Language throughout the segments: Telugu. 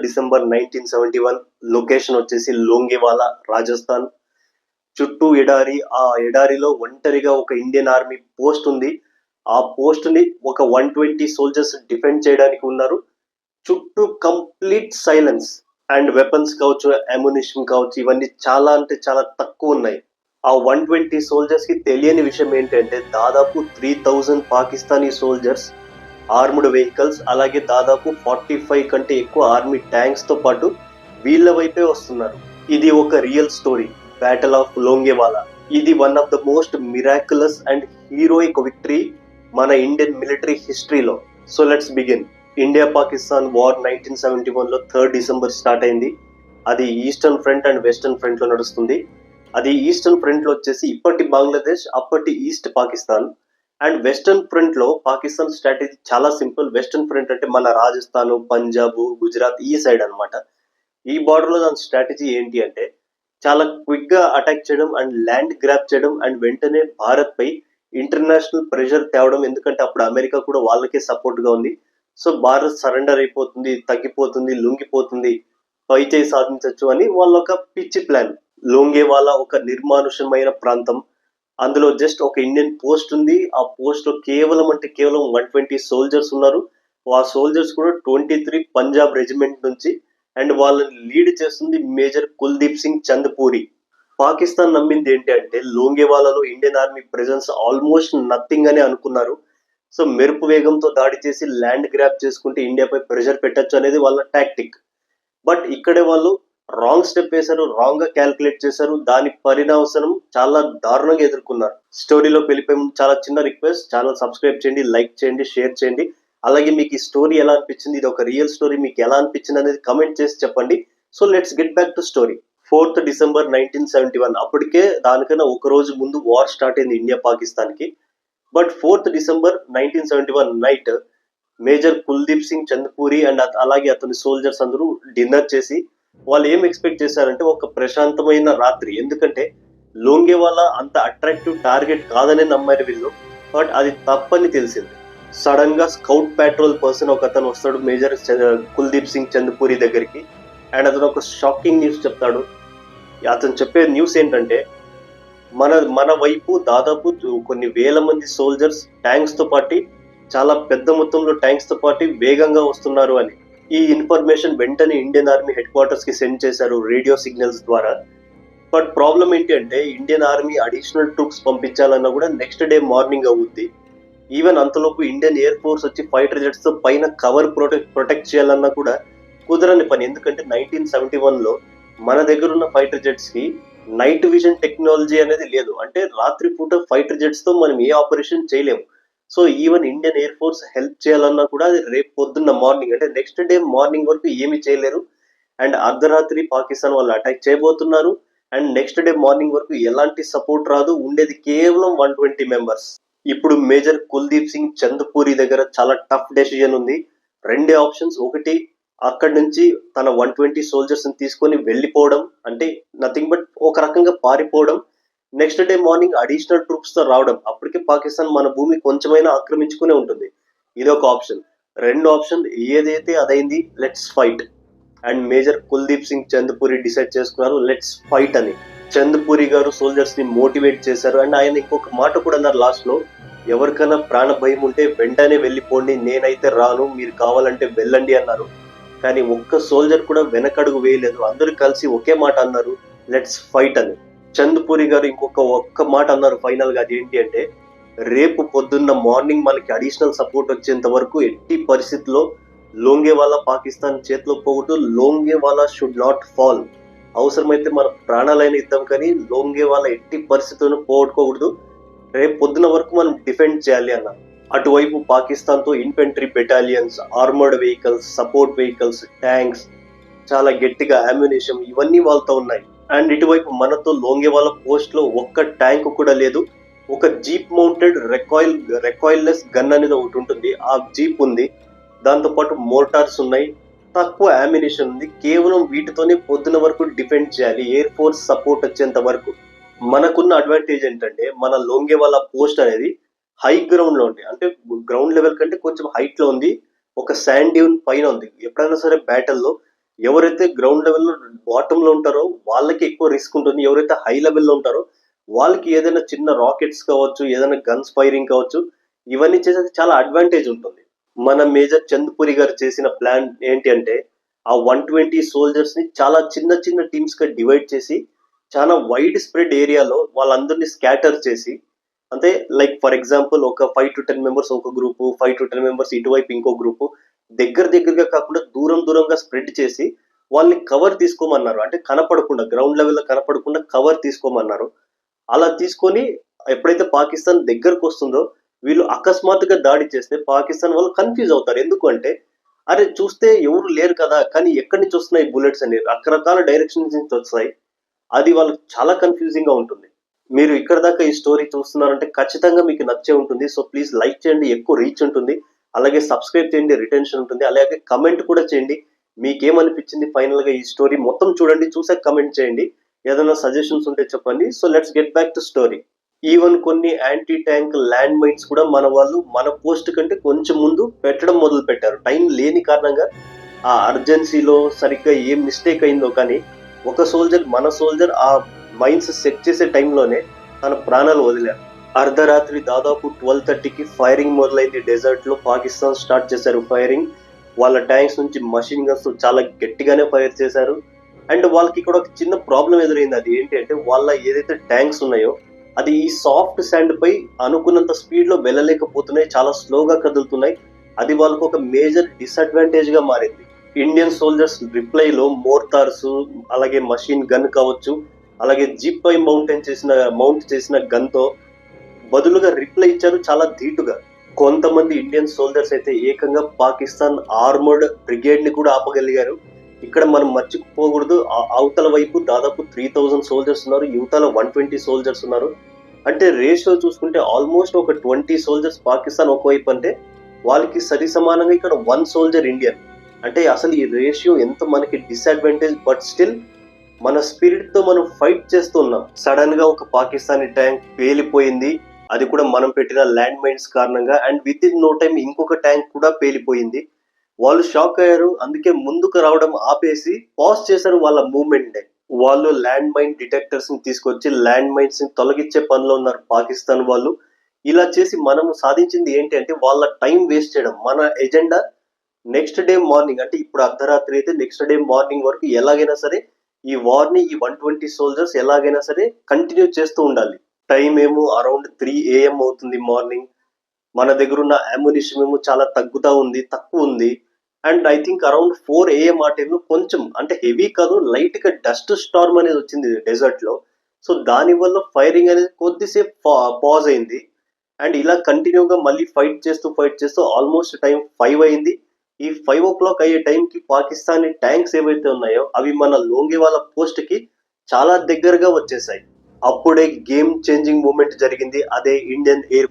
December 4, 1971. లొకేషన్ వచ్చేసి లోంగేవాలా, రాజస్థాన్. చుట్టూ ఎడారి. ఆ ఎడారిలో ఒంటరిగా ఒక ఇండియన్ ఆర్మీ పోస్ట్ ఉంది. ఆ పోస్ట్ ని ఒక 120 సోల్జర్స్ డిఫెండ్ చేయడానికి ఉన్నారు. చుట్టూ కంప్లీట్ సైలెన్స్ అండ్ వెపన్స్ కావచ్చు, అమ్యునిషన్ కావచ్చు, ఇవన్నీ చాలా అంటే చాలా తక్కువ ఉన్నాయి. ఆ 120 సోల్జర్స్ కి తెలియని విషయం ఏంటంటే దాదాపు 3000 పాకిస్తానీ సోల్జర్స్, ఆర్మ్డ్ వెహికల్స్, అలాగే దాదాపు 45 కంటే ఎక్కువ ఆర్మీ ట్యాంక్స్ తో పాటు వీళ్ళ వైపే వస్తున్నారు. ఇది ఒక రియల్ స్టోరీ, బ్యాటిల్ ఆఫ్ లోంగేవాలా. ఇది one of the most miraculous and heroic victory మన ఇండియన్ మిలిటరీ హిస్టరీలో. So let's begin. India Pakistan war 1971 లో 3 డిసెంబర్ స్టార్ట్ అయింది. అది eastern front and western front లో నడుస్తుంది. అది ఈస్టర్న్ ఫ్రంట్ లో వచ్చేసి ఇప్పటి బంగ్లాదేశ్, అప్పటి east Pakistan. And western front లో పాకిస్తాన్ స్ట్రాటజీ చాలా సింపుల్. వెస్టర్న్ ఫ్రంట్ అంటే మన రాజస్థాన్, పంజాబ్, గుజరాత్ ఈ సైడ్ అన్నమాట. ఈ బార్డర్ లో దాని స్ట్రాటజీ ఏంటి అంటే చాలా క్విక్ గా అటాక్ చేయడం అండ్ ల్యాండ్ గ్రాప్ చేయడం అండ్ వెంటనే భారత్ పై ఇంటర్నేషనల్ ప్రెషర్ తేవడం. ఎందుకంటే అప్పుడు అమెరికా కూడా వాళ్ళకే సపోర్ట్ గా ఉంది. సో భారత్ సరెండర్ అయిపోతుంది, తగ్గిపోతుంది, లొంగిపోతుంది, పై చేయి సాధించవచ్చు అని వాళ్ళ ఒక పిచ్చి ప్లాన్. లోంగేవాలా ఒక నిర్మానుష్యమైన ప్రాంతం. అందులో జస్ట్ ఒక ఇండియన్ పోస్ట్ ఉంది. ఆ పోస్ట్ లో కేవలం 120 సోల్జర్స్ ఉన్నారు. ఆ సోల్జర్స్ కూడా 23 పంజాబ్ రెజిమెంట్ నుంచి. అండ్ వాళ్ళని లీడ్ చేస్తుంది మేజర్ కుల్దీప్ సింగ్ చంద్పూరి. పాకిస్తాన్ నమ్మింది ఏంటి అంటే లోంగేవాలాలో Indian army presence almost nothing అని అనుకున్నారు. సో మెరుపు వేగంతో దాడి చేసి ల్యాండ్ గ్రాప్ చేసుకుంటే ఇండియాపై ప్రెషర్ పెట్టచ్చు అనేది వాళ్ళ టాక్టిక్. బట్ ఇక్కడే వాళ్ళు రాంగ్ స్టెప్ వేశారు, రాంగ్ గా క్యాల్కులేట్ చేశారు. దాని పరిణామం చాలా దారుణంగా ఎదుర్కొన్నారు. స్టోరీలోకి వెళ్ళిపోయే ముందు చాలా చిన్న రిక్వెస్ట్, ఛానల్ సబ్స్క్రైబ్ చేయండి, లైక్ చేయండి, షేర్ చేయండి. అలాగే మీకు ఈ స్టోరీ ఎలా అనిపించింది, ఇది ఒక రియల్ స్టోరీ, మీకు ఎలా అనిపించింది అనేది కమెంట్ చేసి చెప్పండి. So let's get back to story. 4th December 1971. అప్పటికే దానికన్నా ఒక రోజు ముందు వార్ స్టార్ట్ అయింది ఇండియా పాకిస్తాన్ కి. But 4th December 1971 night major Kuldeep Singh Chandpuri and అలాగే అతని సోల్జర్స్ అందరూ డిన్నర్ చేసి వాళ్ళు ఏం ఎక్స్పెక్ట్ చేశారంటే ఒక ప్రశాంతమైన రాత్రి. ఎందుకంటే లోంగేవాలా అంత అట్రాక్టివ్ టార్గెట్ కాదనే నమ్మారు వీళ్ళు. బట్ అది తప్పని తెలిసింది. సడన్ గా స్కౌట్ పెట్రోల్ పర్సన్ ఒక అతను వస్తాడు మేజర్ కుల్దీప్ సింగ్ చంద్పూరి దగ్గరికి. అండ్ అతను ఒక షాకింగ్ న్యూస్ చెప్తాడు. అతను చెప్పే న్యూస్ ఏంటంటే మన వైపు దాదాపు కొన్ని వేల మంది సోల్జర్స్ ట్యాంక్స్ తో పాటు, చాలా పెద్ద మొత్తంలో ట్యాంక్స్ తో పాటు వేగంగా వస్తున్నారు అని. ఈ ఇన్ఫర్మేషన్ వెంటనే ఇండియన్ ఆర్మీ హెడ్ క్వార్టర్స్ కి సెండ్ చేశారు రేడియో సిగ్నల్స్ ద్వారా. బట్ ప్రాబ్లం ఏంటి అంటే ఇండియన్ ఆర్మీ అడిషనల్ ట్రూప్స్ పంపించాలన్నా కూడా నెక్స్ట్ డే మార్నింగ్ అవుద్ది. ఈవెన్ అంతలోపు ఇండియన్ ఎయిర్ ఫోర్స్ వచ్చి ఫైటర్ జెట్స్ తో పైన కవర్ ప్రొటెక్ట్ చేయాలన్నా కూడా కుదరని పని. ఎందుకంటే 1971 లో మన దగ్గర ఉన్న ఫైటర్ జెట్స్ కి నైట్ విజన్ టెక్నాలజీ అనేది లేదు. అంటే రాత్రి పూట ఫైటర్ జెట్స్ తో మనం ఏ ఆపరేషన్ చేయలేము. So even Indian air force help చేయాలన్నా కూడా అది రేపు పొద్దున్న మార్నింగ్, అంటే నెక్స్ట్ డే మార్నింగ్ వరకు ఏమీ చేయలేరు. అండ్ అర్ధరాత్రి పాకిస్తాన్ వాళ్ళు అటాక్ చేయబోతున్నారు. అండ్ నెక్స్ట్ డే మార్నింగ్ వరకు ఎలాంటి సపోర్ట్ రాదు. ఉండేది కేవలం 120 మెంబర్స్. ఇప్పుడు మేజర్ కుల్దీప్ సింగ్ చంద్పూరి దగ్గర చాలా టఫ్ డెసిజన్ ఉంది. రెండే ఆప్షన్స్. ఒకటి, అక్కడి నుంచి తన 120 సోల్జర్స్ ని తీసుకొని వెళ్ళిపోవడం, అంటే నథింగ్ బట్ ఒక రకంగా పారిపోవడం. Next day morning additional troops తో రావడం. అప్పటికే పాకిస్తాన్ మన భూమి కొంచెమైనా ఆక్రమించుకునే ఉంటుంది. ఇది ఒక ఆప్షన్. రెండు ఆప్షన్ ఏదైతే అదైంది, let's fight. And major Kuldeep Singh Chandpuri decide చేసుకున్నారు లెట్స్ ఫైట్ అని. చంద్పూరి గారు సోల్జర్స్ ని మోటివేట్ చేశారు. అండ్ ఆయన ఇంకొక మాట కూడా అన్నారు లాస్ట్ లో, ఎవరికైనా ప్రాణ భయం ఉంటే వెంటనే వెళ్ళిపోండి, నేనైతే రాను, మీరు కావాలంటే వెళ్ళండి అన్నారు. కానీ ఒక్క సోల్జర్ కూడా వెనకడుగు వేయలేదు. అందరూ కలిసి ఒకే మాట అన్నారు, లెట్స్ ఫైట్ అని. చంద్పూరి గారు ఒక్క మాట అన్నారు ఫైనల్ గా. అది ఏంటి అంటే రేపు పొద్దున్న మార్నింగ్ మనకి అడిషనల్ సపోర్ట్ వచ్చేంత వరకు ఎట్టి పరిస్థితుల్లో లోంగేవాలా పాకిస్తాన్ చేతిలో పోగొట్టు. లోంగేవాలా షుడ్ నాట్ ఫాల్. అవసరమైతే మన ప్రాణాలైన ఇద్దాం, కానీ లోంగేవాలా ఎట్టి పరిస్థితులను పోగొట్టుకోకూడదు. రేపు పొద్దున వరకు మనం డిఫెండ్ చేయాలి అన్నారు. అటువైపు పాకిస్తాన్ తో infantry battalions, armoured vehicles, support vehicles, tanks, చాలా గట్టిగా అమ్యునిషన్, ఇవన్నీ వాళ్ళతో ఉన్నాయి. అండ్ ఇటువైపు మనతో లోంగేవాలా పోస్ట్ లో ఒక్క ట్యాంక్ కూడా లేదు. ఒక జీప్ మౌంటెడ్ రెకాయిల్లెస్ గన్ అనేది ఒకటి ఉంటుంది, ఆ జీప్ ఉంది. దాంతో పాటు మోటార్స్ ఉన్నాయి, తక్కువ అమ్యునిషన్ ఉంది. కేవలం వీటితోనే పొద్దున వరకు డిఫెండ్ చేయాలి, ఎయిర్ ఫోర్స్ సపోర్ట్ వచ్చేంత వరకు. మనకున్న అడ్వాంటేజ్ ఏంటంటే మన లోంగేవాలా పోస్ట్ అనేది హై గ్రౌండ్ లో ఉంది. అంటే గ్రౌండ్ లెవెల్ కంటే కొంచెం హైట్ లో ఉంది. ఒక శాండ్ డ్యూన్ పైన ఉంది. ఎప్పుడైనా సరే బ్యాటిల్‌లో ఎవరైతే గ్రౌండ్ లెవెల్‌లో బాటమ్‌లో ఉంటారో వాళ్ళకి ఎక్కువ రిస్క్ ఉంటుంది. ఎవరైతే హై లెవెల్‌లో ఉంటారో వాళ్ళకి ఏదైనా చిన్న రాకెట్స్ కావచ్చు, ఏదైనా గన్స్ ఫైరింగ్ కావచ్చు, ఇవన్నీ చేసేది చాలా అడ్వాంటేజ్ ఉంటుంది. మన మేజర్ చంద్‌పురి గారు చేసిన ప్లాన్ ఏంటి అంటే, ఆ 120 సోల్జర్స్‌ని చాలా చిన్న చిన్న టీమ్స్‌గా డివైడ్ చేసి, చాలా వైడ్ స్ప్రెడ్ ఏరియాలో వాళ్ళందరిని స్కాటర్ చేసి, అంటే లైక్ ఫర్ ఎగ్జాంపుల్ ఒక 5-10 మెంబర్స్ ఒక గ్రూపు, 5-10 మెంబర్స్ ఇటువైపు ఇంకో గ్రూపు, దగ్గరగా కాకుండా దూరంగా స్ప్రెడ్ చేసి, వాళ్ళని కవర్ తీసుకోమన్నారు. అంటే కనపడకుండా గ్రౌండ్ లెవెల్‌లో కనపడకుండా కవర్ తీసుకోమన్నారు. అలా తీసుకొని ఎప్పుడైతే పాకిస్తాన్ దగ్గరకొస్తుందో, వీళ్ళు అకస్మాత్తుగా దాడి చేస్తే పాకిస్తాన్ వాళ్ళు కన్‌ఫ్యూజ్ అవుతారు. ఎందుకు అంటే, అరే! చూస్తే ఎవరు లేరు కదా! కానీ ఎక్కడి నుంచి వస్తున్నాయి బుల్లెట్స్ అని రకరకాల డైరెక్షన్స్ నుంచి వస్తాయి. అది వాళ్ళకి చాలా కన్‌ఫ్యూజింగ్‌గా ఉంటుంది. మీరు ఇక్కడి దాకా ఈ స్టోరీ చూస్తున్నారంటే ఖచ్చితంగా మీకు నచ్చే ఉంటుంది. సో, ప్లీజ్ లైక్ చేయండి. ఎక్కువ రీచ్ ఉంటుంది. అలాగే సబ్స్క్రైబ్ చేయండి. రిటెన్షన్ ఉంటుంది. అలాగే కమెంట్ కూడా చేయండి. మీకేమనిపించింది ఫైనల్‌గా ఈ స్టోరీ మొత్తం చూడండి. చూసాక కమెంట్ చేయండి. ఏదైనా సజెషన్స్ ఉంటే చెప్పండి. So, let's get back to story. Even కొన్ని యాంటీ ట్యాంక్ ల్యాండ్ మైన్స్ కూడా మన వాళ్ళు మన పోస్ట్ కంటే కొంచెం ముందు పెట్టడం మొదలుపెట్టారు. టైం లేని కారణంగా ఆ అర్జెన్సీలో సరిగ్గా ఏం మిస్టేక్ అయిందో కానీ మన సోల్జర్ ఆ మైన్స్ సెట్ చేసే టైంలోనే తన ప్రాణాలు వదిలారు. అర్ధరాత్రి దాదాపు 12:30కి ఫైరింగ్ మొదలైంది. డెజర్ట్ లో పాకిస్తాన్ స్టార్ట్ చేశారు ఫైరింగ్. వాళ్ళ ట్యాంక్స్ నుంచి మషిన్ గన్స్ చాలా గట్టిగానే ఫైర్ చేశారు. అండ్ వాళ్ళకి ఇక్కడ ఒక చిన్న ప్రాబ్లం ఎదురైంది. అది ఏంటి అంటే వాళ్ళ ఏదైతే ట్యాంక్స్ ఉన్నాయో అది ఈ సాఫ్ట్ శాండ్ పై అనుకున్నంత స్పీడ్ లో వెళ్ళలేకపోతున్నాయి. చాలా స్లోగా కదులుతున్నాయి. అది వాళ్ళకు ఒక మేజర్ డిసడ్వాంటేజ్ గా మారింది. ఇండియన్ సోల్జర్స్ రిప్లైలో మోర్టార్స్, అలాగే మషిన్ గన్ కావచ్చు, అలాగే జీప్ పై మౌంట్ చేసిన గన్ తో బదులుగా రిప్లై ఇచ్చారు చాలా ధీటుగా. కొంతమంది ఇండియన్ సోల్జర్స్ అయితే ఏకంగా పాకిస్తాన్ ఆర్మర్డ్ బ్రిగేడ్ ని కూడా ఆపగలిగారు. ఇక్కడ మనం మర్చిపోకూడదు, అవతల వైపు దాదాపు 3000 సోల్జర్స్ ఉన్నారు, యువతల 120 సోల్జర్స్ ఉన్నారు. అంటే రేషియో చూసుకుంటే ఆల్మోస్ట్ ఒక 20 సోల్జర్స్ పాకిస్తాన్ ఒకవైపు అంటే వాళ్ళకి సరి సమానంగా ఇక్కడ 1 సోల్జర్ ఇండియన్. అంటే అసలు ఈ రేషియో ఎంత మనకి డిసడ్వాంటేజ్, బట్ స్టిల్ మన స్పిరిట్ తో మనం ఫైట్ చేస్తున్నాం. సడన్ గా ఒక పాకిస్తానీ ట్యాంక్ పేలిపోయింది. అది కూడా మనం పెట్టిన ల్యాండ్ మైన్స్ కారణంగా. And with in no time ఇంకొక ట్యాంక్ కూడా పేలిపోయింది. వాళ్ళు షాక్ అయ్యారు. అందుకే ముందుకు రావడం ఆపేసి పాజ్ చేశారు వాళ్ళ మూవ్మెంట్ ని. వాళ్ళు ల్యాండ్ మైన్ డిటెక్టర్స్ ని తీసుకొచ్చి ల్యాండ్ మైన్స్ ని తొలగించే పనిలో ఉన్నారు పాకిస్తాన్ వాళ్ళు. ఇలా చేసి మనం సాధించింది ఏంటి అంటే వాళ్ళ టైం వేస్ట్ చేయడం. మన ఎజెండా నెక్స్ట్ డే మార్నింగ్, అంటే ఇప్పుడు అర్ధరాత్రి అయితే నెక్స్ట్ డే మార్నింగ్ వరకు ఎలాగైనా సరే ఈ వార్ ని ఈ 120 సోల్జర్స్ ఎలాగైనా సరే కంటిన్యూ చేస్తూ ఉండాలి. టైం ఏమో అరౌండ్ 3 AM అవుతుంది మార్నింగ్. మన దగ్గర ఉన్న అమ్యునిషన్ ఏమో చాలా తక్కువ ఉంది. And I think around 4 AM ఆ టైంలో కొంచెం అంటే హెవీ కాదు, లైట్ గా డస్ట్ స్టార్మ్ అనేది వచ్చింది డెజర్ట్ లో. సో దాని వల్ల ఫైరింగ్ అనేది కొద్దిసేపు పాజ్ అయింది. అండ్ ఇలా కంటిన్యూగా మళ్ళీ ఫైట్ చేస్తూ ఆల్మోస్ట్ టైం 5 అయింది. ఈ 5 o'clock అయ్యే టైంకి పాకిస్తానీ ట్యాంక్స్ ఏవైతే ఉన్నాయో అవి మన లోంగేవాలా పోస్ట్ కి చాలా దగ్గరగా వచ్చేసాయి. అప్పుడే గేమ్ చేంజింగ్ మూమెంట్ జరిగింది. అదే ఇండియన్ ఎయిర్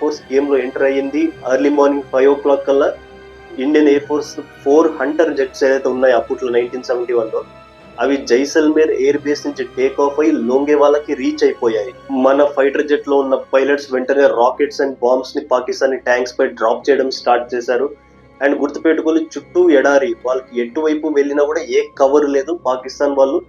ఫోర్స్ గేమ్ లో ఎంటర్ అయ్యింది. ఎర్లీ మార్నింగ్ 5 o'clock కల్లా Indian air force 4 Hunter jets ఏదైతే ఉన్నాయో అప్పట్లో 1971లో అవి జైసల్మేర్ ఎయిర్ బేస్ నుంచి టేక్ ఆఫ్ అయ్యి లోంగేవాలాకి రీచ్ అయిపోయాయి. మన ఫైటర్ జెట్ లో ఉన్న పైలట్స్ వెంటనే రాకెట్స్ అండ్ బాంబ్స్ ని పాకిస్తానీ ట్యాంక్స్ పై డ్రాప్ చేయడం స్టార్ట్ చేశారు. అండ్ గుర్తుపెట్టుకొని చుట్టూ ఎడారి, వాళ్ళకి ఎటువైపు వెళ్ళినా కూడా ఏ కవర్ లేదు. పాకిస్తాన్ వాళ్ళు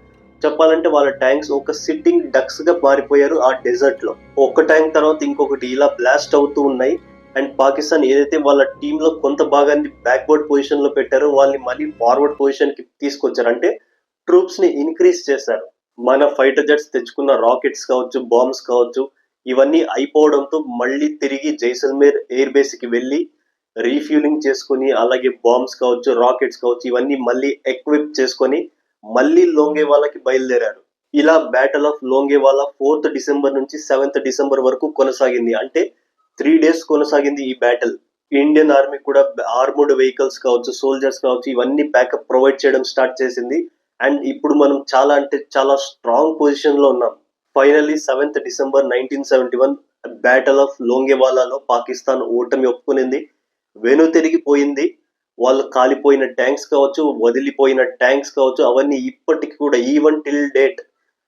చెప్పాలంటే వాళ్ళ ట్యాంక్స్ ఒక సిట్టింగ్ డక్స్ గా మారిపోయారు ఆ డెజర్ట్ లో. ఒక ట్యాంక్ తర్వాత ఇంకొకటి ఇలా బ్లాస్ట్ అవుతూ ఉన్నాయి. అండ్ పాకిస్తాన్ ఏదైతే వాళ్ళ టీమ్ లో కొంత భాగాన్ని బ్యాక్వర్డ్ పొజిషన్ లో పెట్టారో వాళ్ళని మళ్ళీ ఫార్వర్డ్ పొజిషన్ కి తీసుకొచ్చారు. అంటే ట్రూప్స్ ని ఇంక్రీజ్ చేశారు. మన ఫైటర్ జెట్స్ తెచ్చుకున్న రాకెట్స్ కావచ్చు, బాంబ్స్ కావచ్చు, ఇవన్నీ అయిపోవడంతో మళ్ళీ తిరిగి జైసల్మేర్ ఎయిర్ బేస్ కి వెళ్ళి రీఫ్యూలింగ్ చేసుకుని, అలాగే బాంబ్స్ కావచ్చు, రాకెట్స్ కావచ్చు, ఇవన్నీ మళ్ళీ ఎక్విప్ చేసుకొని మళ్ళీ లోంగేవాలాకి బయలుదేరారు. ఇలా బ్యాటిల్ ఆఫ్ లోంగేవాలా 4th డిసెంబర్ నుంచి 7th డిసెంబర్ వరకు కొనసాగింది. అంటే 3 days కొనసాగింది ఈ బ్యాటిల్. ఇండియన్ ఆర్మీ కూడా ఆర్మర్డ్ వెహికల్స్ కావచ్చు, సోల్జర్స్ కావచ్చు, ఇవన్నీ బ్యాకప్ ప్రొవైడ్ చేయడం స్టార్ట్ చేసింది. అండ్ ఇప్పుడు మనం చాలా అంటే చాలా స్ట్రాంగ్ పొజిషన్ లో ఉన్నాం. Finally 7th December 1971 battle of లోంగేవాలాలో పాకిస్తాన్ ఓటమి ఒప్పుకునింది. వెనుతిరిగిపోయింది. వాళ్ళు కాలిపోయిన ట్యాంక్స్ కావచ్చు, వదిలిపోయిన ట్యాంక్స్ కావచ్చు, అవన్నీ ఇప్పటికి కూడా ఈవెన్ టిల్ డేట్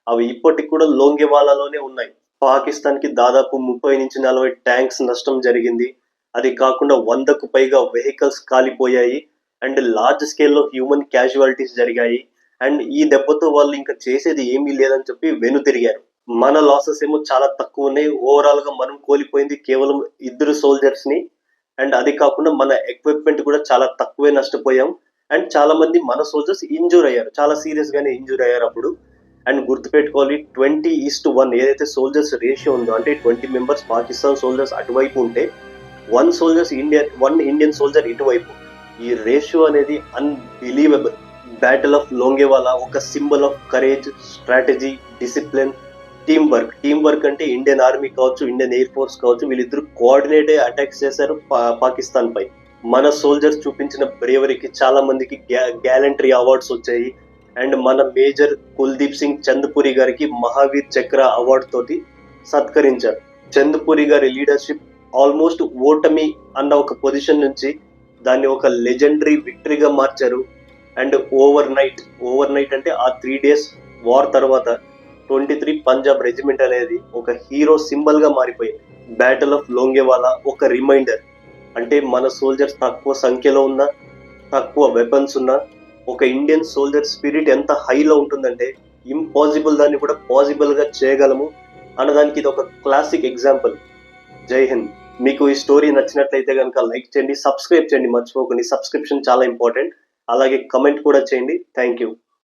అవి ఇప్పటికి కూడా లోంగేవాలాలోనే ఉన్నాయి. పాకిస్తాన్ కి దాదాపు 30 నుంచి 40 ట్యాంక్స్ నష్టం జరిగింది. అది కాకుండా 100కు పైగా వెహికల్స్ కాలిపోయాయి అండ్ లార్జ్ స్కేల్లో హ్యూమన్ క్యాజువాలిటీస్ జరిగాయి. అండ్ ఈ దెబ్బతో వాళ్ళు ఇంకా చేసేది ఏమీ లేదని చెప్పి వెనుతిరిగారు. మన లాసెస్ ఏమో చాలా తక్కువ ఉన్నాయి. ఓవరాల్ గా మనం కోల్పోయింది కేవలం 2 సోల్జర్స్ ని. అండ్ అది కాకుండా మన ఎక్విప్మెంట్ కూడా చాలా తక్కువే నష్టపోయాం. అండ్ చాలా మంది మన సోల్జర్స్ ఇంజూర్ అయ్యారు, చాలా సీరియస్ గానే ఇంజూర్ అయ్యారు అప్పుడు. అండ్ గుర్తుపెట్టుకోవాలి, 20:1 ఏదైతే సోల్జర్స్ రేషియో ఉందో, అంటే 20 మెంబర్స్ పాకిస్తాన్ సోల్జర్స్ అటువైపు ఉంటే 1 ఇండియన్ సోల్జర్ ఇటువైపు. ఈ రేషియో అనేది అన్బిలీవబుల్. బ్యాటిల్ ఆఫ్ లోంగేవాలా ఒక symbol of courage, strategy, discipline, team work అంటే ఇండియన్ ఆర్మీ కావచ్చు, ఇండియన్ ఎయిర్ ఫోర్స్ కావచ్చు, వీళ్ళిద్దరు కోఆర్డినేట్ అటాక్స్ చేశారు పాకిస్తాన్ పై. మన సోల్జర్స్ చూపించిన బ్రేవరీకి చాలా మందికి గ్యాలంటరీ అవార్డ్స్ వచ్చాయి. అండ్ మన మేజర్ కుల్దీప్ సింగ్ చంద్పురి గారికి మహావీర్ చక్ర అవార్డు తోటి సత్కరించారు. చంద్పురి గారి లీడర్షిప్ ఆల్మోస్ట్ ఓటమి అన్న ఒక పొజిషన్ నుంచి దాన్ని ఒక లెజెండరీ విక్టరీగా మార్చారు. అండ్ ఓవర్ నైట్ అంటే ఆ 3 days వార్ తర్వాత 23 పంజాబ్ రెజిమెంట్ అనేది ఒక హీరో సింబల్ గా మారిపోయింది. బ్యాటిల్ ఆఫ్ లోంగేవాలా ఒక రిమైండర్. అంటే మన సోల్జర్స్ తక్కువ సంఖ్యలో ఉన్నా, తక్కువ వెపన్స్ ఉన్నా, ఒక ఇండియన్ సోల్జర్ స్పిరిట్ ఎంత హైలో ఉంటుందంటే ఇంపాసిబుల్ దాన్ని కూడా పాసిబుల్ గా చేయగలము అన్నదానికి ఇది ఒక క్లాసిక్ ఎగ్జాంపుల్. జై హింద్. మీకు ఈ స్టోరీ నచ్చినట్లయితే కనుక లైక్ చేయండి, సబ్స్క్రైబ్ చేయండి మర్చిపోకండి. సబ్స్క్రిప్షన్ చాలా ఇంపార్టెంట్. అలాగే కమెంట్ కూడా చేయండి. Thank you.